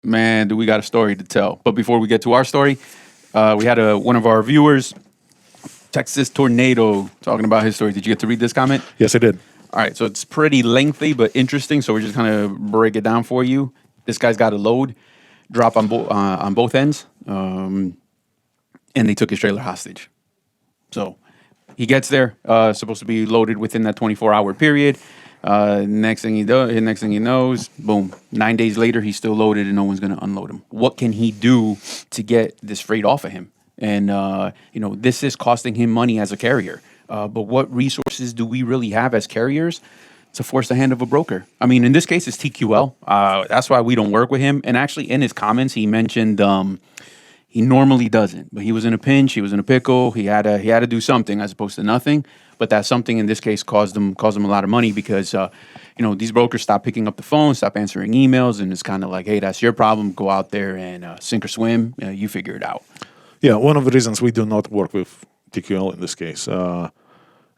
Man, do we got a story to tell. But before we get to our story, we had one of our viewers, Texas Tornado, talking about his story. Did you get to read this comment? Yes, I did. All right, so it's pretty lengthy but interesting. So we're just gonna break it down for you. This guy's got a load drop on both ends, and they took his trailer hostage. So he gets there, supposed to be loaded within that 24-hour period. Next thing he knows, boom. 9 days later, he's still loaded, and no one's gonna unload him. What can he do to get this freight off of him? And this is costing him money as a carrier. But what resources do we really have as carriers to force the hand of a broker? I mean, in this case, it's TQL. That's why we don't work with him. And actually, in his comments, he mentioned he normally doesn't. But he was in a pinch. He was in a pickle. He had to do something as opposed to nothing. But that something in this case caused him a lot of money because these brokers stop picking up the phone, stop answering emails, and it's kind of like, hey, that's your problem. Go out there and sink or swim. You figure it out. Yeah, one of the reasons we do not work with TQL in this case.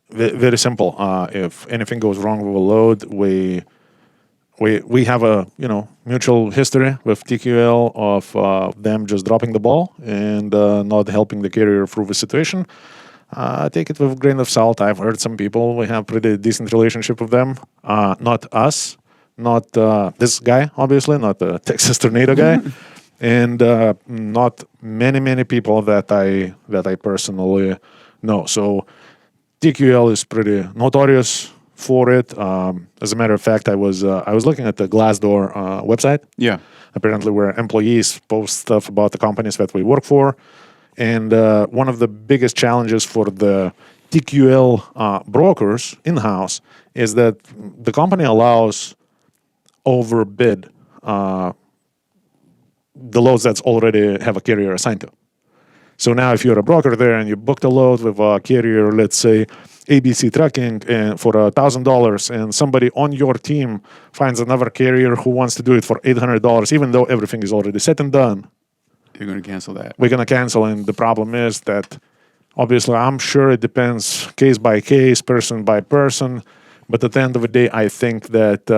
Very simple. If anything goes wrong with a load, we have a mutual history with TQL of them just dropping the ball and not helping the carrier through the situation. Take it with a grain of salt. I've heard some people we have pretty decent relationship with them. Not us, not this guy, obviously, not the Texas Tornado guy, and not many people that I personally know. So TQL is pretty notorious for it. As a matter of fact, I was looking at the Glassdoor website. Yeah. Apparently, where employees post stuff about the companies that we work for. And one of the biggest challenges for the TQL brokers in-house is that the company allows overbid the loads that's already have a carrier assigned to. So now if you're a broker there and you booked a load with a carrier, let's say ABC Trucking, for $1,000, and somebody on your team finds another carrier who wants to do it for $800, even though everything is already set and done, you're going to cancel that. We're going to cancel, and the problem is that obviously I'm sure it depends case by case, person by person, but at the end of the day, I think that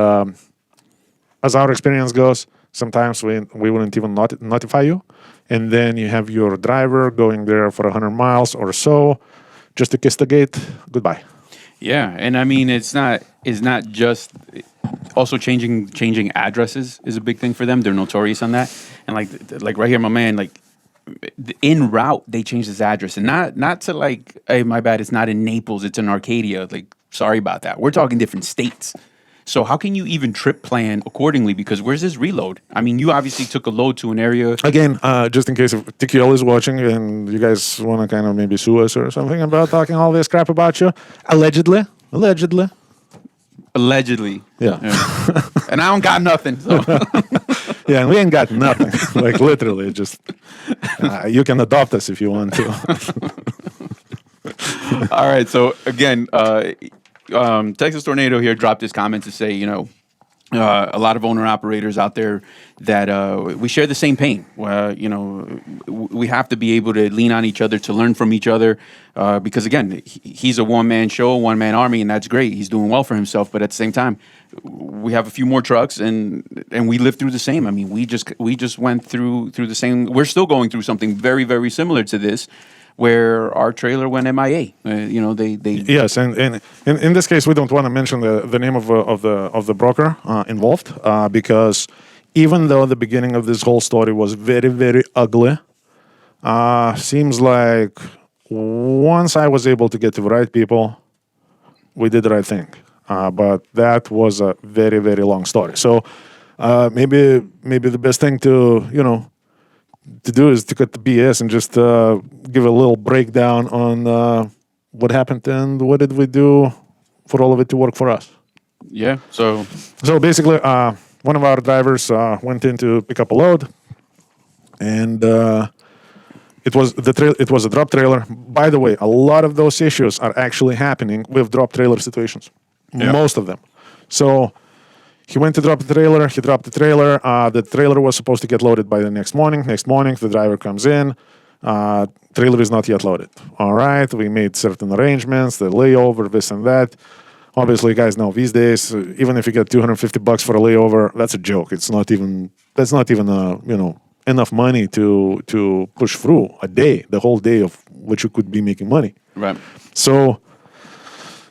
as our experience goes, sometimes we wouldn't even notify you, and then you have your driver going there for 100 miles or so just to kiss the gate. Goodbye. Yeah, and I mean it's not just also changing addresses is a big thing for them. They're notorious on that. And like right here, my man, like en route, they changed his address, and not to like, hey, my bad, it's not in Naples, it's in Arcadia. Like, sorry about that. We're talking different states. So how can you even trip plan accordingly? Because where's this reload? I mean, you obviously took a load to an area. Again, just in case if TQL is watching and you guys want to kind of maybe sue us or something about talking all this crap about you, allegedly. Yeah. And I don't got nothing. So. Yeah, and we ain't got nothing. Like literally, just you can adopt us if you want to. All right. So again, Texas Tornado here dropped his comment to say, a lot of owner-operators out there that we share the same pain. We have to be able to lean on each other, to learn from each other, because, again, he's a one-man show, one-man army, and that's great. He's doing well for himself, but at the same time, we have a few more trucks, and we live through the same. I mean, we just went through the same. We're still going through something very, very similar to this, where our trailer went MIA. They yes, and in this case, we don't want to mention the name of the broker involved because even though the beginning of this whole story was very, very ugly, seems like once I was able to get to the right people, we did the right thing. But that was a very, very long story. So maybe the best thing to do is to cut the BS and just give a little breakdown on what happened and what did we do for all of it to work for us. Yeah. So basically, one of our drivers went in to pick up a load, and it was a drop trailer. By the way, a lot of those issues are actually happening with drop trailer situations. Yeah. Most of them. So he went to drop the trailer. He dropped the trailer. The trailer was supposed to get loaded by the next morning. Next morning, the driver comes in. Trailer is not yet loaded. All right, we made certain arrangements, the layover, this and that. Obviously, you guys know these days, even if you get $250 for a layover, that's a joke. It's not even that's not even enough money to push through the whole day of which you could be making money. Right. So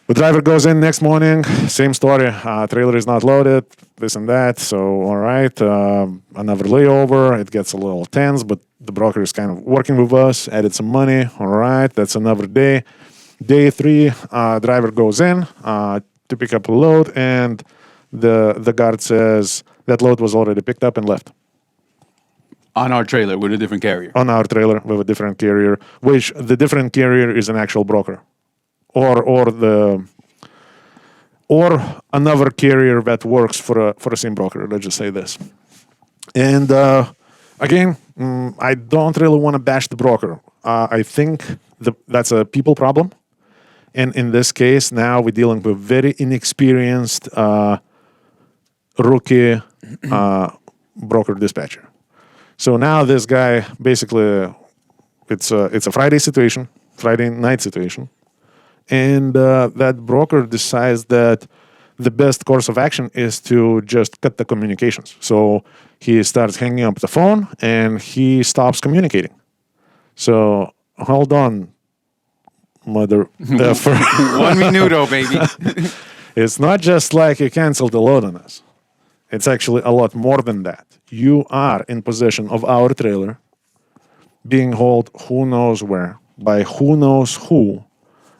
the driver goes in next morning, same story. Trailer is not loaded, this and that. So all right, another layover. It gets a little tense, but the broker is kind of working with us. Added some money. All right, that's another day. Day 3, driver goes in to pick up a load, and the guard says that load was already picked up and left. On our trailer with a different carrier. On our trailer with a different carrier, which the different carrier is an actual broker, or another carrier that works for a same broker. Let's just say this. And again, I don't really want to bash the broker. I think that's a people problem. And in this case, now we're dealing with very inexperienced rookie broker dispatcher. So now this guy basically, it's a Friday situation, Friday night situation, and that broker decides that the best course of action is to just cut the communications. So he starts hanging up the phone and he stops communicating. So hold on, mother. 1 minuto, baby. It's not just like you canceled the load on us. It's actually a lot more than that. You are in possession of our trailer, being hauled who knows where, by who knows who,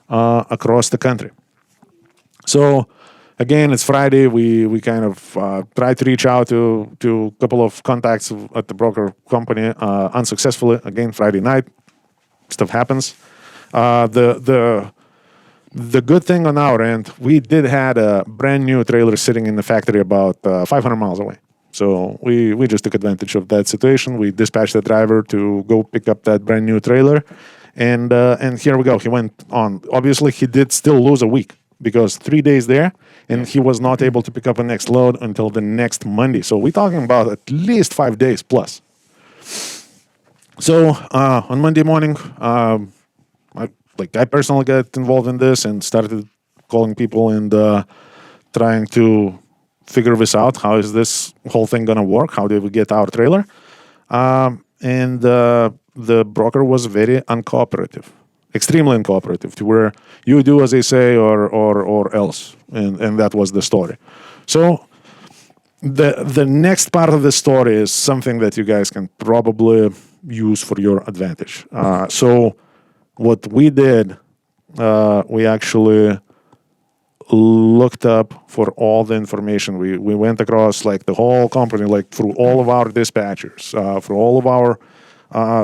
across the country. So, again, it's Friday. We kind of try to reach out to a couple of contacts at the broker company unsuccessfully. Again, Friday night, stuff happens. The good thing on our end, we did had a brand new trailer sitting in the factory about 500 miles away. So we just took advantage of that situation. We dispatched the driver to go pick up that brand new trailer, and here we go. He went on. Obviously, he did still lose a week because 3 days there, and he was not able to pick up a next load until the next Monday. So we're talking about at least 5 days plus. So on Monday morning, I personally got involved in this and started calling people and trying to figure this out. How is this whole thing going to work? How do we get our trailer? And the broker was very uncooperative, extremely uncooperative, to where you do as they say or else. And that was the story. So the next part of the story is something that you guys can probably use for your advantage. So what we did, we actually looked up for all the information. We went across like the whole company, like through all of our dispatchers, through all of our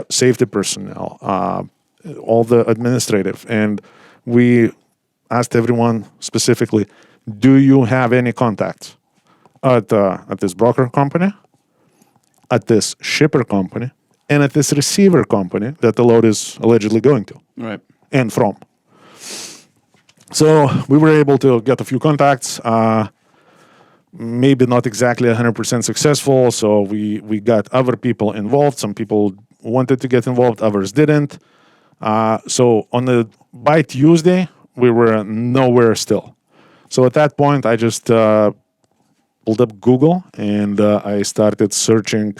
safety personnel, all the administrative, and we asked everyone specifically, do you have any contacts at this broker company, at this shipper company, and at this receiver company that the load is allegedly going to, Right. and from. So we were able to get a few contacts, maybe not exactly 100% successful. So we got other people involved. Some people wanted to get involved, others didn't. So by Tuesday, we were nowhere still. So at that point, I just pulled up Google and I started searching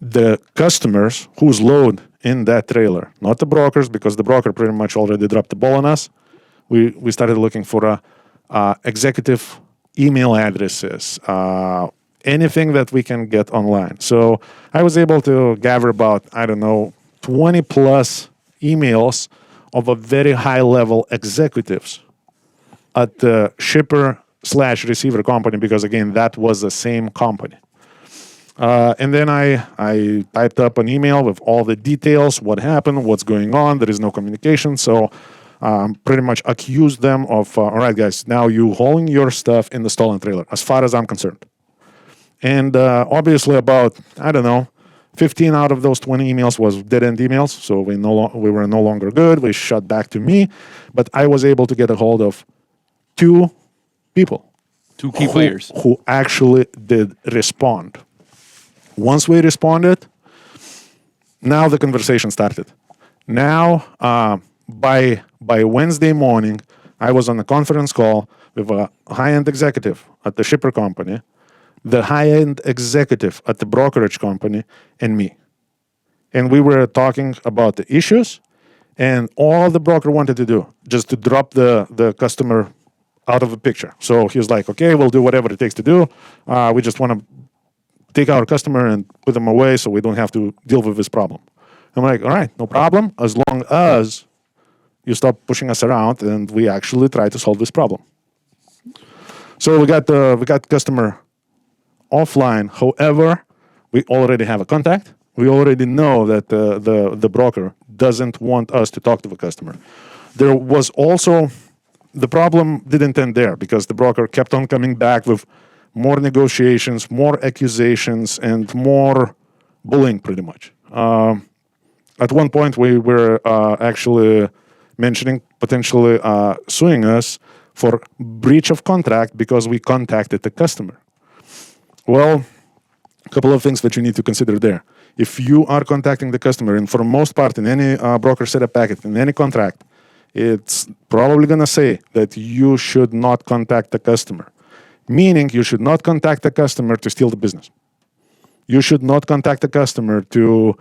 the customers whose load in that trailer, not the brokers, because the broker pretty much already dropped the ball on us. We started looking for executive email addresses, anything that we can get online. So I was able to gather about, 20 plus emails of a very high level executives at the shipper/receiver company, because again, that was the same company. And then I typed up an email with all the details, what happened, what's going on. There is no communication. So pretty much accused them of, all right, guys, now you hauling your stuff in the stolen trailer, as far as I'm concerned. And obviously about, 15 out of those 20 emails was dead-end emails. So we were no longer good. We shut back to me. But I was able to get a hold of two people. Two key players. Who actually did respond. Once we responded, now the conversation started. Now, by Wednesday morning, I was on a conference call with a high-end executive at the shipper company, the high-end executive at the brokerage company, and me. And we were talking about the issues, and all the broker wanted to do just to drop the customer out of the picture. So he was like, okay, we'll do whatever it takes to do. We just want to take our customer and put them away so we don't have to deal with this problem. I'm like, all right, no problem, as long as you stop pushing us around and we actually try to solve this problem. So we got customer offline. However, we already have a contact. We already know that the broker doesn't want us to talk to the customer. There was also, the problem didn't end there because the broker kept on coming back with more negotiations, more accusations, and more bullying pretty much. At one point, we were actually mentioning potentially suing us for breach of contract because we contacted the customer. Well, a couple of things that you need to consider there. If you are contacting the customer, and for the most part in any broker setup packet, in any contract, it's probably going to say that you should not contact the customer. Meaning you should not contact the customer to steal the business. You should not contact the customer to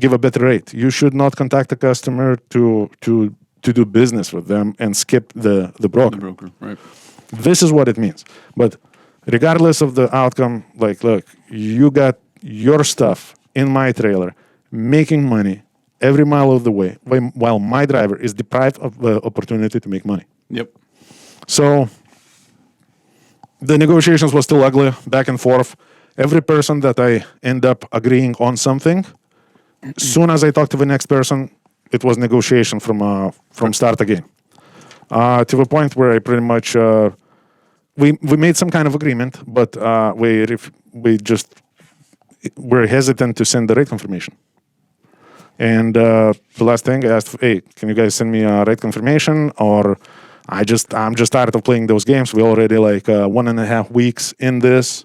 give a better rate. You should not contact the customer to do business with them and skip the broker. The broker, right. This is what it means. But regardless of the outcome, like, look, you got your stuff in my trailer making money every mile of the way while my driver is deprived of the opportunity to make money. Yep. So the negotiations were still ugly, back and forth. Every person that I end up agreeing on something, soon as I talk to the next person, it was negotiation from start again. To the point where I pretty much we made some kind of agreement, but we just were hesitant to send the rate confirmation. And the last thing I asked, hey, can you guys send me a rate confirmation? Or I'm just tired of playing those games. We're already like 1.5 weeks in this,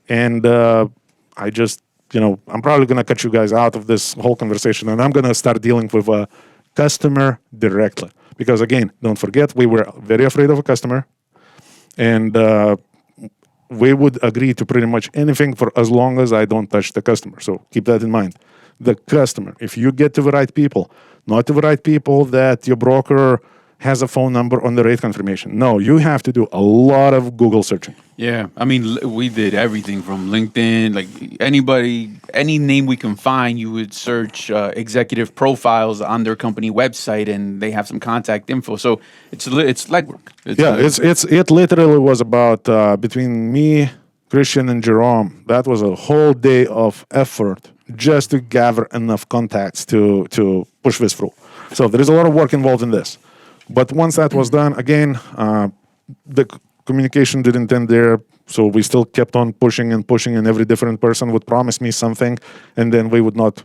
and I just, I'm probably gonna cut you guys out of this whole conversation, and I'm gonna start dealing with a customer directly. Because again, don't forget, we were very afraid of a customer, and we would agree to pretty much anything for as long as I don't touch the customer. So keep that in mind. The customer, if you get to the right people, not to the right people that your broker has a phone number on the rate confirmation. No, you have to do a lot of Google searching. Yeah, I mean, we did everything from LinkedIn, like anybody, any name we can find, you would search executive profiles on their company website, and they have some contact info. So it's legwork. It literally was about between me, Christian, and Jerome. That was a whole day of effort just to gather enough contacts to push this through. So there is a lot of work involved in this. But once that was done, again, the communication didn't end there. So we still kept on pushing, and every different person would promise me something, and then we would not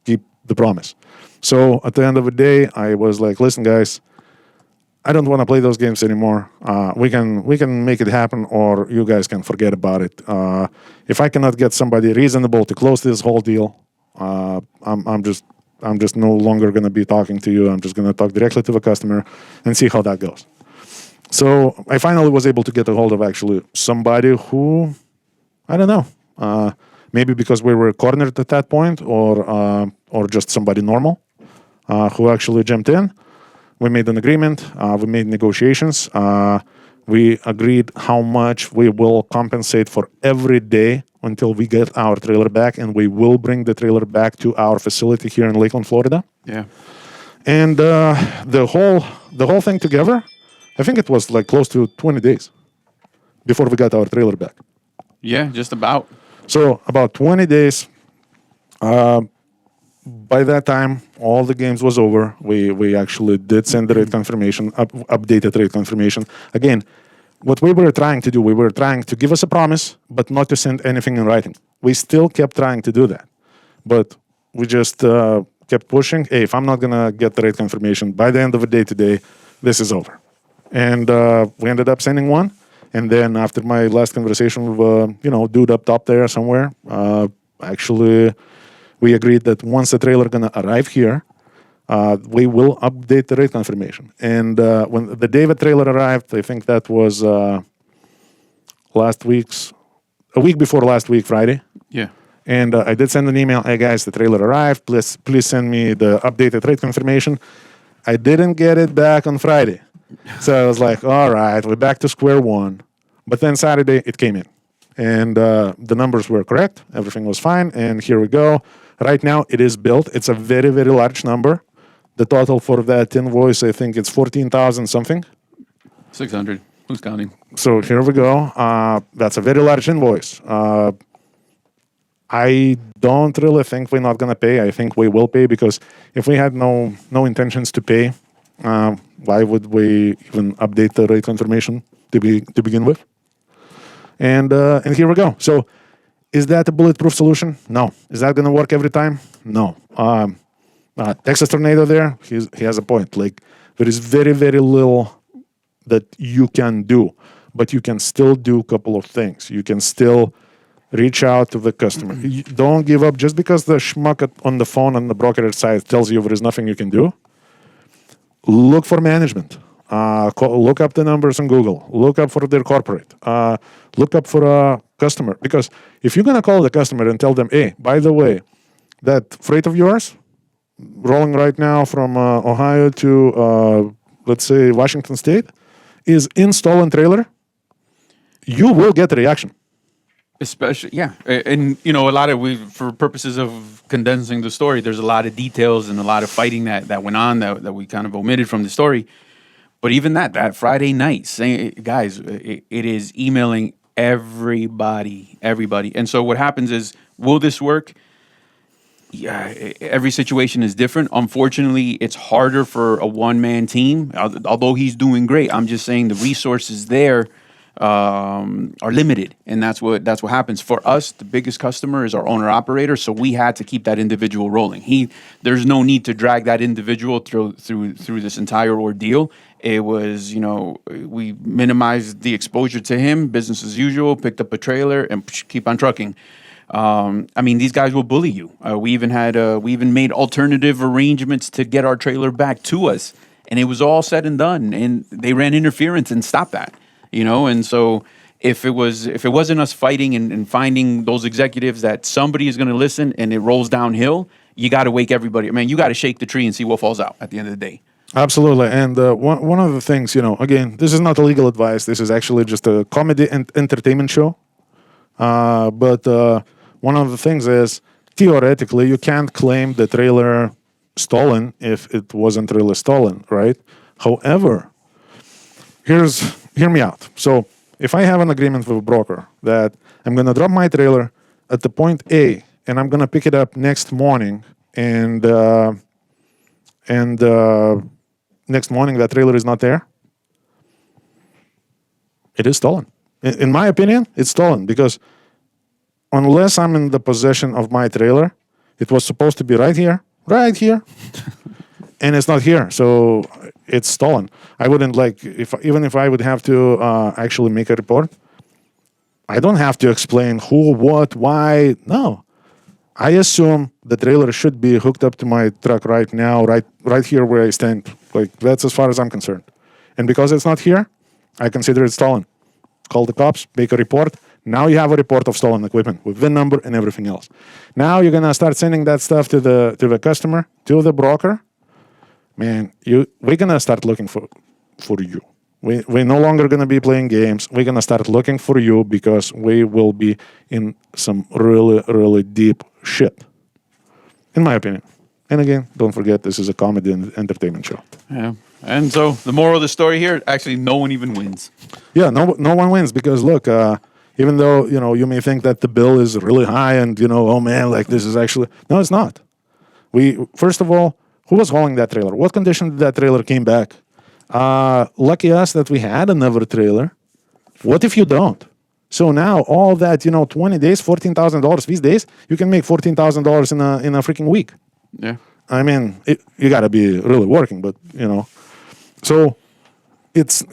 keep the promise. So at the end of the day, I was like, listen, guys, I don't want to play those games anymore. We can make it happen, or you guys can forget about it. If I cannot get somebody reasonable to close this whole deal, I'm just no longer going to be talking to you. I'm just going to talk directly to the customer and see how that goes. So I finally was able to get a hold of actually somebody who, I don't know, maybe because we were cornered at that point, or just somebody normal who actually jumped in. We made an agreement. We made negotiations. We agreed how much we will compensate for every day until we get our trailer back, and we will bring the trailer back to our facility here in Lakeland, Florida. Yeah. And the whole thing together, I think it was like close to 20 days before we got our trailer back. Yeah, just about. So about 20 days. By that time, all the games was over. We actually did send the rate confirmation, updated rate confirmation. Again, what we were trying to do, we were trying to give us a promise, but not to send anything in writing. We still kept trying to do that. But we just kept pushing. Hey, if I'm not going to get the rate confirmation by the end of the day today, this is over. And we ended up sending one. And then after my last conversation with, dude up top there somewhere, actually, we agreed that once the trailer going to arrive here, we will update the rate confirmation. And when the day the trailer arrived, I think that was last week's a week before last week, Friday. Yeah. And I did send an email. Hey guys, the trailer arrived. Please send me the updated rate confirmation. I didn't get it back on Friday. So I was like, all right, we're back to square one. But then Saturday it came in. And the numbers were correct. Everything was fine. And here we go. Right now it is built. It's a very, very large number. The total for that invoice, I think it's 14,000 something. 600. Who's counting? So here we go. That's a very large invoice. I don't really think we're not gonna pay. I think we will pay because if we had no intentions to pay, why would we even update the rate confirmation to begin with? And here we go. So, is that a bulletproof solution? No. Is that gonna work every time? No. Texas Tornado there, he has a point. Like there is very, very little that you can do, but you can still do a couple of things. You can still reach out to the customer. You don't give up just because the schmuck on the phone on the brokerage side tells you there is nothing you can do. Look for management. Look up the numbers on Google. Look up for their corporate. Look up for a customer. Because if you're going to call the customer and tell them, hey, by the way, that freight of yours rolling right now from Ohio to, let's say, Washington State is in stolen trailer, you will get a reaction. Especially, yeah. And, a lot of, for purposes of condensing the story, there's a lot of details and a lot of fighting that went on that we kind of omitted from the story. But even that Friday night, saying, guys, it is emailing everybody. And so what happens is, will this work? Yeah, every situation is different. Unfortunately, it's harder for a one-man team, although he's doing great. I'm just saying the resources there are limited, and that's what happens. For us, the biggest customer is our owner-operator, so we had to keep that individual rolling. There's no need to drag that individual through this entire ordeal. It was, we minimized the exposure to him, business as usual, picked up a trailer, and keep on trucking. These guys will bully you. We even made alternative arrangements to get our trailer back to us, and it was all said and done. And they ran interference and stopped that, And so if it wasn't us fighting and finding those executives that somebody is going to listen and it rolls downhill, you got to wake everybody. You got to shake the tree and see what falls out at the end of the day. Absolutely. And one of the things, again, this is not legal advice. This is actually just a comedy and entertainment show. But one of the things is, theoretically, you can't claim the trailer stolen if it wasn't really stolen, right? However, hear me out. So if I have an agreement with a broker that I'm going to drop my trailer at the point A and I'm going to pick it up next morning, and next morning that trailer is not there, it is stolen. In my opinion, it's stolen because unless I'm in the possession of my trailer, it was supposed to be right here, and it's not here, so it's stolen. I wouldn't even if I would have to actually make a report, I don't have to explain who, what, why. No, I assume the trailer should be hooked up to my truck right now, right here where I stand. That's as far as I'm concerned. And because it's not here, I consider it stolen. Call the cops, make a report. Now you have a report of stolen equipment with VIN number and everything else. Now you're gonna start sending that stuff to the customer, to the broker. Man, we're gonna start looking for you. We're no longer gonna be playing games. We're gonna start looking for you because we will be in some really, really deep shit, in my opinion. And again, don't forget, this is a comedy and entertainment show. Yeah. And so the moral of the story here, actually, no one even wins. Yeah, no one wins because look, even though you may think that the bill is really high and oh man, this is actually no, it's not. First of all, who was hauling that trailer? What condition did that trailer came back? Lucky us that we had another trailer. What if you don't? So now all that 20 days, $14,000 these days, you can make $14,000 in a freaking week. Yeah. You got to be really working, but so it's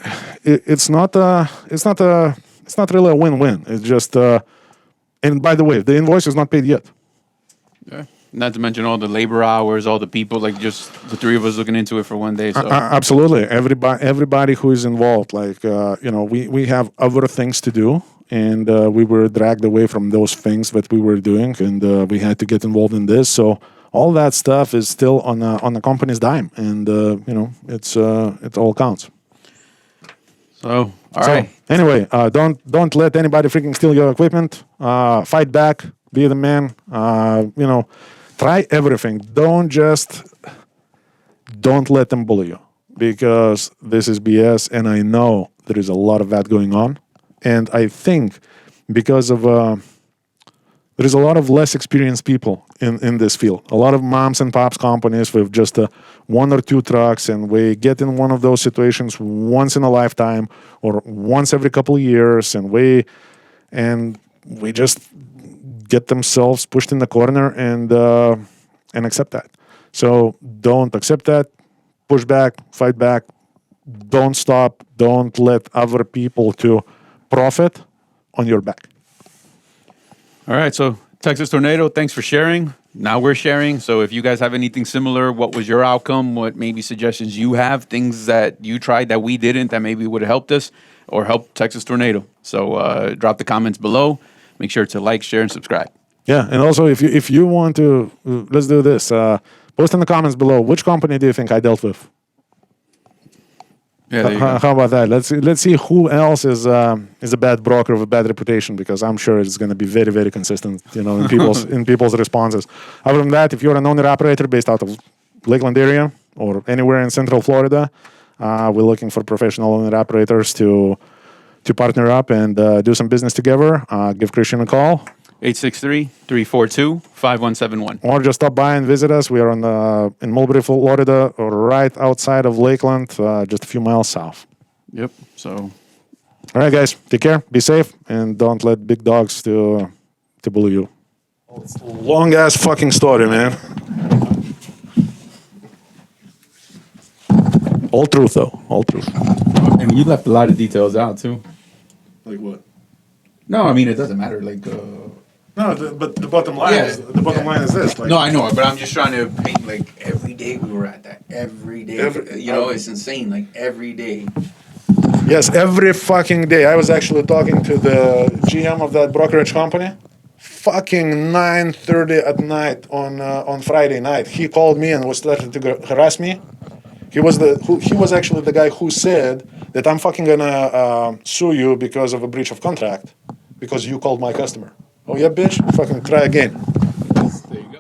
not really a win-win. It's just and by the way, the invoice is not paid yet. Yeah. Not to mention all the labor hours, all the people, just the three of us looking into it for one day. So. Absolutely, everybody who is involved. We have other things to do. and we were dragged away from those things that we were doing, and we had to get involved in this. So all that stuff is still on the company's dime, and it all counts. So, all right. Anyway, don't let anybody freaking steal your equipment. Fight back. Be the man. Try everything. Don't let them bully you, because this is BS, and I know there is a lot of that going on. And I think because of there is a lot of less experienced people in this field. A lot of moms and pops companies with just one or two trucks, and we get in one of those situations once in a lifetime or once every couple of years, and we just get themselves pushed in the corner and accept that. So don't accept that. Push back, fight back. Don't stop. Don't let other people to profit on your back. All right, so Texas Tornado, thanks for sharing. Now we're sharing. So if you guys have anything similar, what was your outcome? What maybe suggestions you have? Things that you tried that we didn't that maybe would have helped us or helped Texas Tornado. So drop the comments below. Make sure to like, share, and subscribe. Yeah, and also if you want to, let's do this. Post in the comments below, which company do you think I dealt with? Yeah, there you go. How about that? Let's see who else is a bad broker with a bad reputation, because I'm sure it's going to be very, very consistent, in people's responses. Other than that, if you're an owner operator based out of Lakeland area or anywhere in Central Florida, we're looking for professional owner operators to partner up and do some business together. Give Christian a call. 863-342-5171. Or just stop by and visit us. We are in Mulberry, Florida, right outside of Lakeland, just a few miles south. Yep. So, all right, guys, take care, be safe, and don't let big dogs to bully you. It's a long ass fucking story, man. All truth, though. All truth. and you left a lot of details out too. Like what? No, I mean it doesn't matter. Like, No, but the bottom line line is this. Like, no, I know, but I'm just trying to paint like every day we were at that. Every day, it's insane. Like every day. Yes, every fucking day. I was actually talking to the GM of that brokerage company. Fucking 9:30 at night on Friday night, he called me and was starting to harass me. He was actually the guy who said that I'm fucking gonna sue you because of a breach of contract because you called my customer. Oh yeah, bitch, fucking try again.